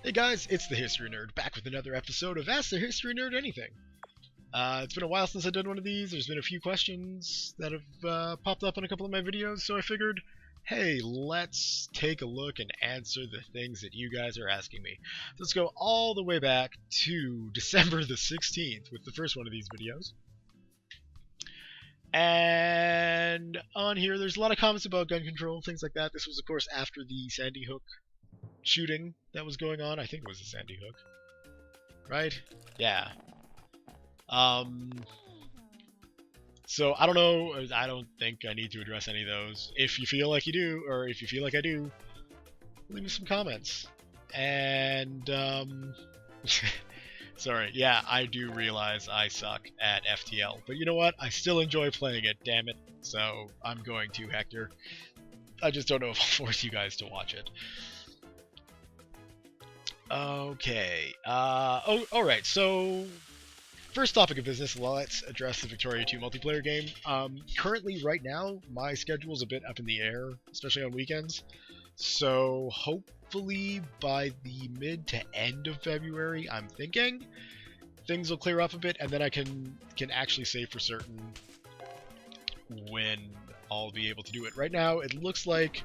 Hey guys, it's the History Nerd, back with another episode of Ask the History Nerd Anything. It's been a while since I've done one of these. There's been a few questions that have popped up in a couple of my videos, so I figured, hey, let's take a look and answer the things that you guys are asking me. So let's go all the way back to December the 16th with the first one of these videos. And on here, there's a lot of comments about gun control and things like that. This was, of course, after the Sandy Hook shooting that was going on. I think it was the Sandy Hook, right? Yeah. So I don't know. I don't think I need to address any of those. If you feel like you do, or if you feel like I do, leave me some comments. And sorry, yeah, I do realize I suck at FTL, but you know what? I still enjoy playing it. Damn it! So I'm going to, Hector. I just don't know if I'll force you guys to watch it. Okay. Alright, so first topic of business, let's address the Victoria 2 multiplayer game. Currently, right now, my schedule's a bit up in the air, especially on weekends. So hopefully by the mid to end of February, I'm thinking, things will clear up a bit, and then I can actually say for certain when I'll be able to do it. Right now, it looks like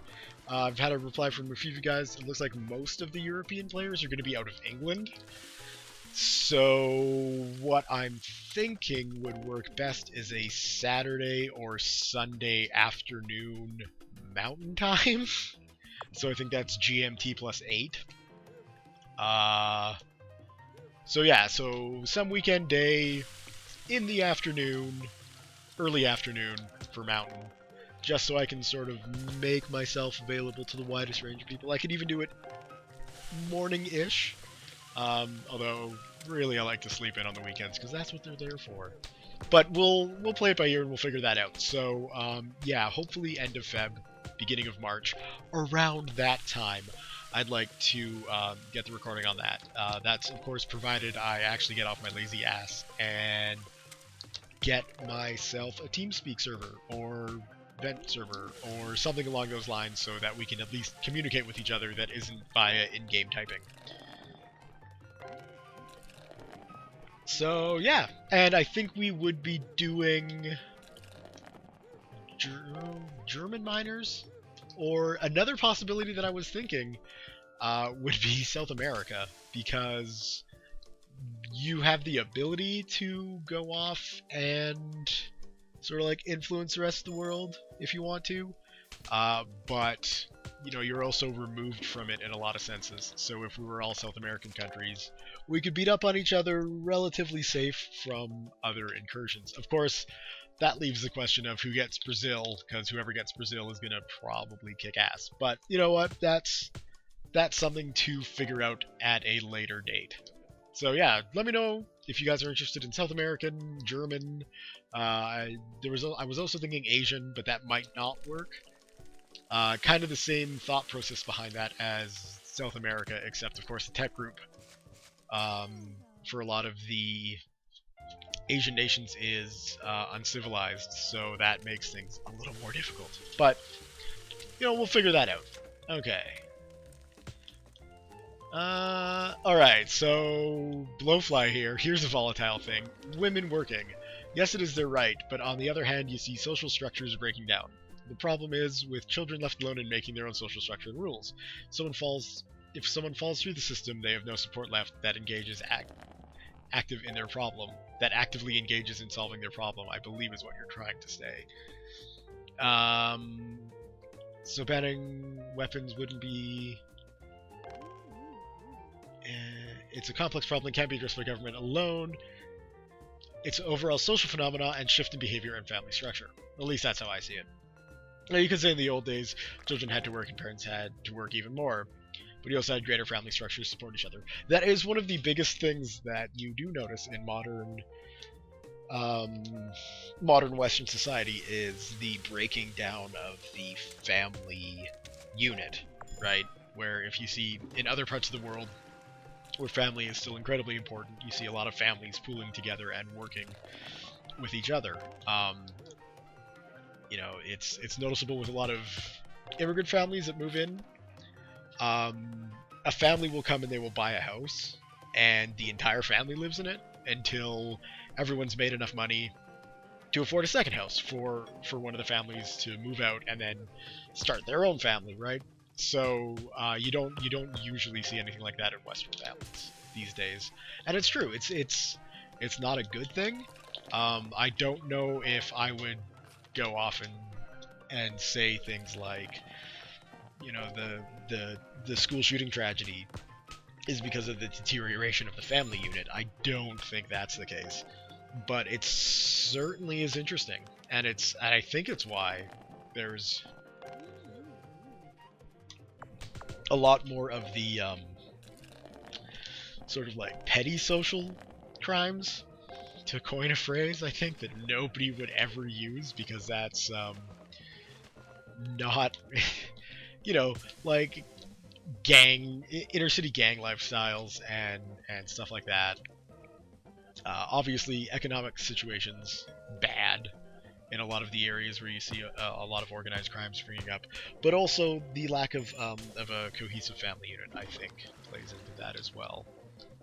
I've had a reply from a few of you guys. It looks like most of the European players are going to be out of England. So what I'm thinking would work best is a Saturday or Sunday afternoon Mountain Time. So I think that's GMT plus 8. So yeah, so some weekend day in the afternoon, early afternoon for Mountain. Just so I can sort of make myself available to the widest range of people. I could even do it morning-ish. Although, really, I like to sleep in on the weekends, because that's what they're there for. But we'll play it by ear, and we'll figure that out. So, yeah, hopefully end of Feb, beginning of March. Around that time, I'd like to get the recording on that. That's, of course, provided I actually get off my lazy ass and get myself a TeamSpeak server, or Vent server, or something along those lines, so that we can at least communicate with each other that isn't via in-game typing. So yeah, and I think we would be doing German miners, or another possibility that I was thinking would be South America, because you have the ability to go off and sort of like influence the rest of the world if you want to, but you know, you're also removed from it in a lot of senses. So if we were all South American countries, we could beat up on each other relatively safe from other incursions. Of course, that leaves the question of who gets Brazil, because whoever gets Brazil is gonna probably kick ass. But you know what? That's something to figure out at a later date. So yeah, let me know if you guys are interested in South American, German. I was also thinking Asian, but that might not work. Kind of the same thought process behind that as South America, except of course the tech group for a lot of the Asian nations is uncivilized, so that makes things a little more difficult. But you know, we'll figure that out. Okay. Alright, so Blowfly here. Here's a volatile thing. Women working. Yes, it is their right, but on the other hand, you see social structures breaking down. The problem is, with children left alone and making their own social structure and rules. If someone falls through the system, they have no support left that engages active in their problem. That actively engages in solving their problem, I believe is what you're trying to say. So banning weapons wouldn't be... It's a complex problem, can't be addressed by government alone. It's an overall social phenomena and shift in behavior and family structure. At least that's how I see it. Now, you could say in the old days, children had to work and parents had to work even more. But you also had greater family structures to support each other. That is one of the biggest things that you do notice in modern Western society, is the breaking down of the family unit, right? Where if you see in other parts of the world where family is still incredibly important, you see a lot of families pooling together and working with each other. You know, it's noticeable with a lot of immigrant families that move in. a family will come and they will buy a house, and the entire family lives in it until everyone's made enough money to afford a second house for one of the families to move out and then start their own family, right? So you don't usually see anything like that in Western families these days, and it's true. It's not a good thing. I don't know if I would go off and say things like, you know, the school shooting tragedy is because of the deterioration of the family unit. I don't think that's the case, but it certainly is interesting, and I think it's why there's a lot more of the sort of like petty social crimes, to coin a phrase I think that nobody would ever use, because that's not you know, like inner city gang lifestyles and stuff like that. Obviously, economic situations bad in a lot of the areas where you see a lot of organized crime springing up, but also the lack of a cohesive family unit, I think, plays into that as well.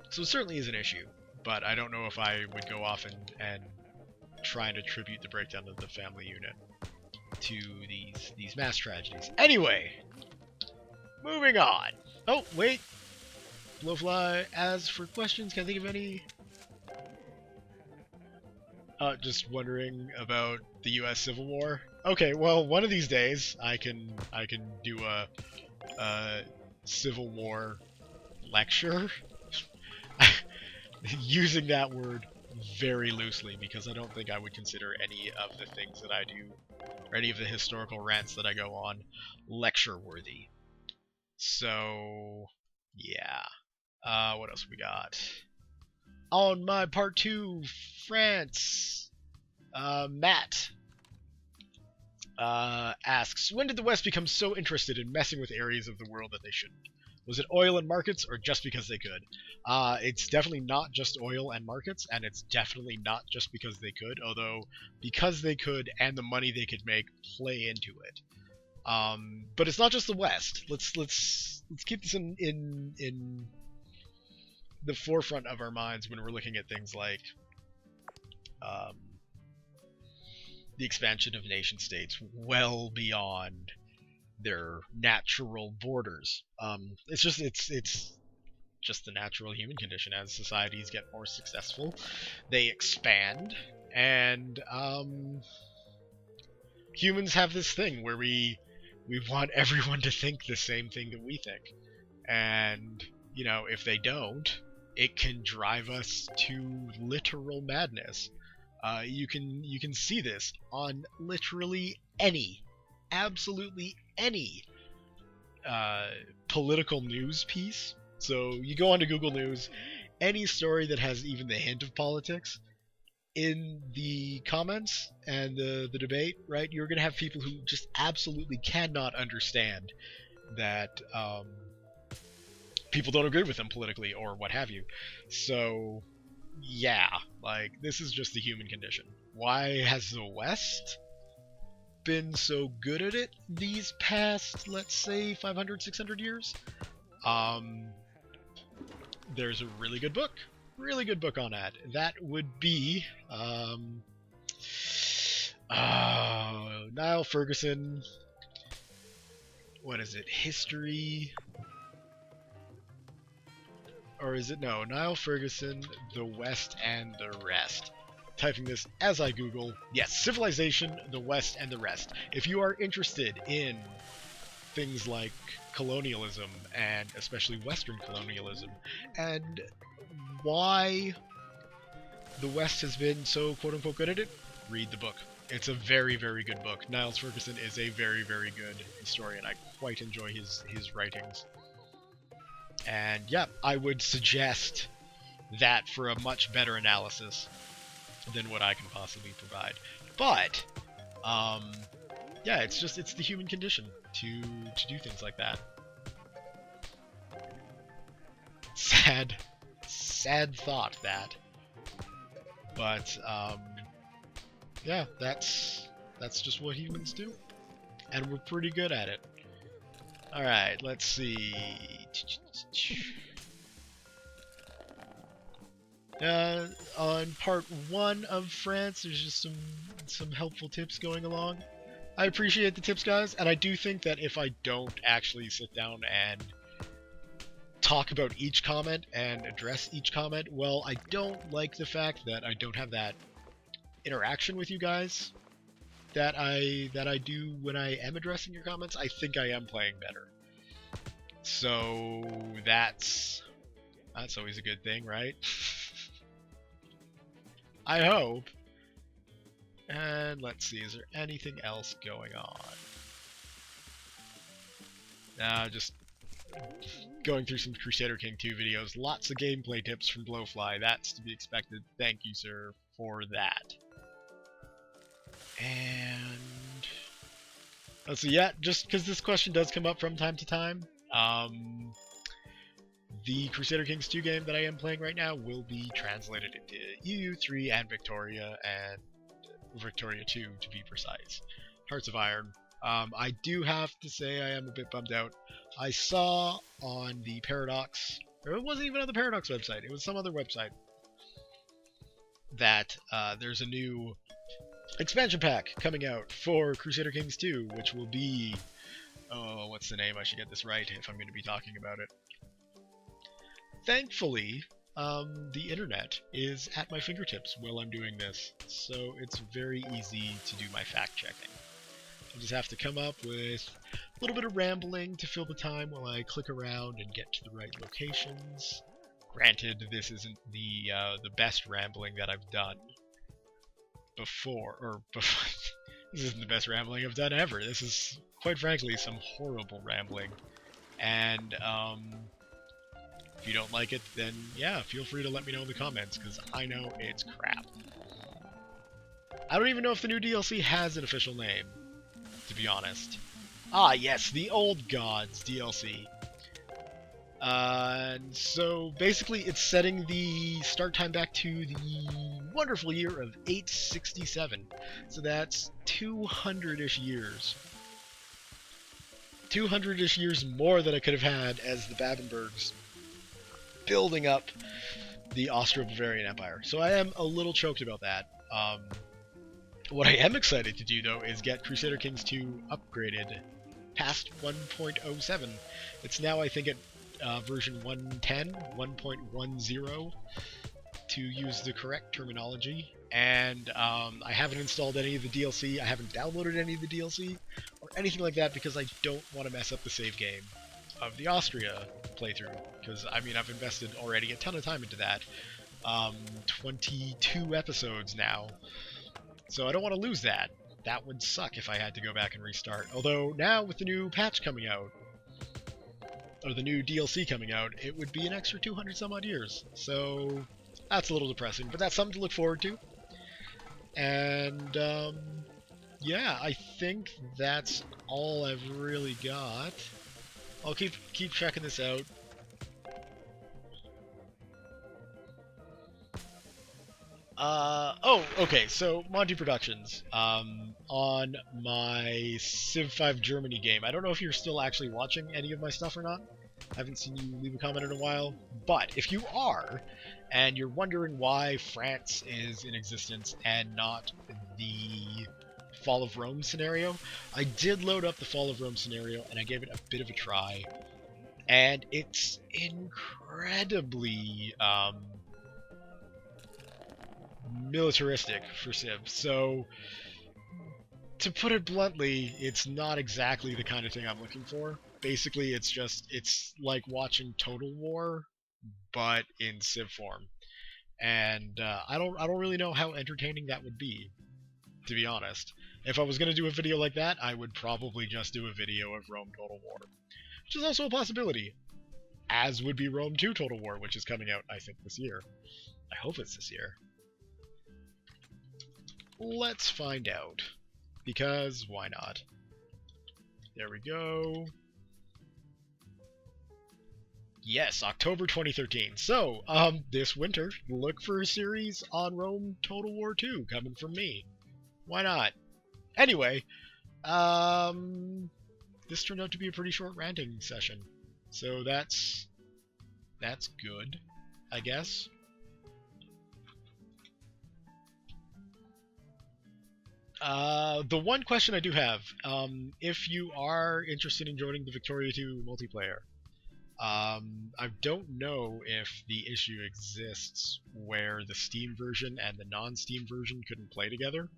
So it certainly is an issue, but I don't know if I would go off and try and attribute the breakdown of the family unit to these mass tragedies. Anyway, moving on. Oh, wait. Blowfly, as for questions, can I think of any? Just wondering about the U.S. Civil War. Okay, well, one of these days I can do a Civil War lecture, using that word very loosely, because I don't think I would consider any of the things that I do, or any of the historical rants that I go on, lecture-worthy. So, yeah. What else we got? On my part 2, France. Matt asks, when did the West become so interested in messing with areas of the world that they shouldn't? Was it oil and markets, or just because they could? It's definitely not just oil and markets, and it's definitely not just because they could, although because they could and the money they could make play into it. But it's not just the West. Let's keep this in the forefront of our minds when we're looking at things like the expansion of nation states well beyond their natural borders. It's just the natural human condition. As societies get more successful, they expand, and humans have this thing where we want everyone to think the same thing that we think, and you know, if they don't, it can drive us to literal madness. You can see this on literally absolutely any political news piece. So you go onto Google News, any story that has even the hint of politics, in the comments and the debate, right, you're going to have people who just absolutely cannot understand that people don't agree with them politically or what have you. So yeah, like, this is just the human condition. Why has the West been so good at it these past, let's say, 500, 600 years? There's a really good book on that. That would be Niall Ferguson. What is it? History? Or is it? No, Niall Ferguson, The West and the Rest. Typing this as I Google. Yes, Civilization, the West and the Rest. If you are interested in things like colonialism, and especially Western colonialism, and why the West has been so quote-unquote good at it, read the book. It's a very, very good book. Niall Ferguson is a very, very good historian. I quite enjoy his writings. And yeah, I would suggest that for a much better analysis than what I can possibly provide. But yeah, it's the human condition to do things like that. Sad thought, that. But yeah, that's just what humans do, and we're pretty good at it. Alright, let's see. On part 1 of France, there's just some helpful tips going along. I appreciate the tips, guys, and I do think that if I don't actually sit down and talk about each comment and address each comment, well, I don't like the fact that I don't have that interaction with you guys that I do when I am addressing your comments. I think I am playing better. So that's always a good thing, right? I hope. And let's see, is there anything else going on? Just going through some Crusader King 2 videos. Lots of gameplay tips from Blowfly. That's to be expected. Thank you, sir, for that. And let's see, yeah, just because this question does come up from time to time, the Crusader Kings 2 game that I am playing right now will be translated into EU3 and Victoria 2 to be precise. Hearts of Iron. I do have to say I am a bit bummed out. I saw on the Paradox, or it wasn't even on the Paradox website, it was some other website, that there's a new expansion pack coming out for Crusader Kings 2, which will be... oh, what's the name? I should get this right if I'm going to be talking about it. Thankfully, the internet is at my fingertips while I'm doing this, so it's very easy to do my fact-checking. I just have to come up with a little bit of rambling to fill the time while I click around and get to the right locations. Granted, this isn't the best rambling that I've done before. This isn't the best rambling I've done ever. This is, quite frankly, some horrible rambling. And, if you don't like it, then yeah, feel free to let me know in the comments, because I know it's crap. I don't even know if the new DLC has an official name, to be honest. Ah, yes, the Old Gods DLC. And so basically it's setting the start time back to the wonderful year of 867. So that's 200-ish years. 200-ish years more than I could have had as the Babenbergs building up the Austro-Bavarian Empire. So I am a little choked about that. What I am excited to do, though, is get Crusader Kings 2 upgraded past 1.07. It's now, I think, at version 110, 1.10, to use the correct terminology. And I haven't installed any of the DLC, I haven't downloaded any of the DLC, or anything like that, because I don't want to mess up the save game of the Austria playthrough, because, I mean, I've invested already a ton of time into that. 22 episodes now, so I don't want to lose that. That would suck if I had to go back and restart. Although, now, with the new patch coming out, or the new DLC coming out, it would be an extra 200 some odd years. So that's a little depressing, but that's something to look forward to. And yeah, I think that's all I've really got. I'll keep checking this out. Oh, okay, so Monty Productions, on my Civ 5 Germany game. I don't know if you're still actually watching any of my stuff or not. I haven't seen you leave a comment in a while. But if you are, and you're wondering why France is in existence and not the Fall of Rome scenario, I did load up the Fall of Rome scenario, and I gave it a bit of a try. And it's incredibly, militaristic for Civ. So, to put it bluntly, it's not exactly the kind of thing I'm looking for. Basically, it's like watching Total War, but in Civ form. And I don't really know how entertaining that would be, to be honest. If I was going to do a video like that, I would probably just do a video of Rome Total War, which is also a possibility, as would be Rome 2 Total War, which is coming out, I think, this year. I hope it's this year. Let's find out, because why not? There we go. Yes, October 2013. So, this winter, look for a series on Rome Total War 2 coming from me. Why not? Anyway, this turned out to be a pretty short ranting session. So that's good, I guess. The one question I do have, if you are interested in joining the Victoria 2 multiplayer, I don't know if the issue exists where the Steam version and the non-Steam version couldn't play together.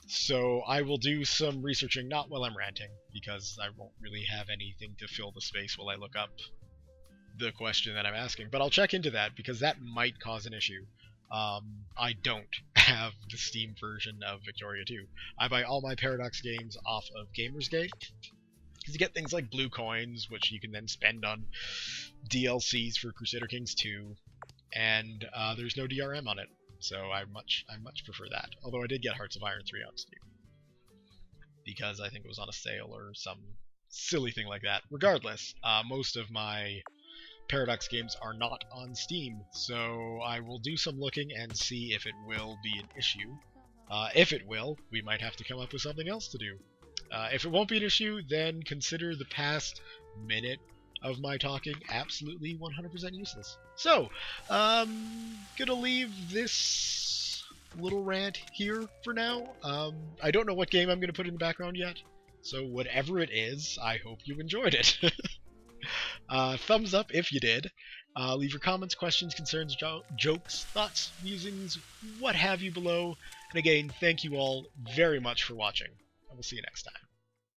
So I will do some researching, not while I'm ranting, because I won't really have anything to fill the space while I look up the question that I'm asking. But I'll check into that, because that might cause an issue. I don't have the Steam version of Victoria 2. I buy all my Paradox games off of Gamersgate, because you get things like blue coins, which you can then spend on DLCs for Crusader Kings 2, and there's no DRM on it. So I much prefer that. Although I did get Hearts of Iron 3 on Steam, because I think it was on a sale or some silly thing like that. Regardless, most of my Paradox games are not on Steam, so I will do some looking and see if it will be an issue. If it will, we might have to come up with something else to do. If it won't be an issue, then consider the past minute of my talking absolutely 100% useless. So, gonna leave this little rant here for now. I don't know what game I'm gonna put in the background yet, so whatever it is, I hope you enjoyed it. Thumbs up if you did. Leave your comments, questions, concerns, jokes, thoughts, musings, what have you below. And again, thank you all very much for watching. I will see you next time.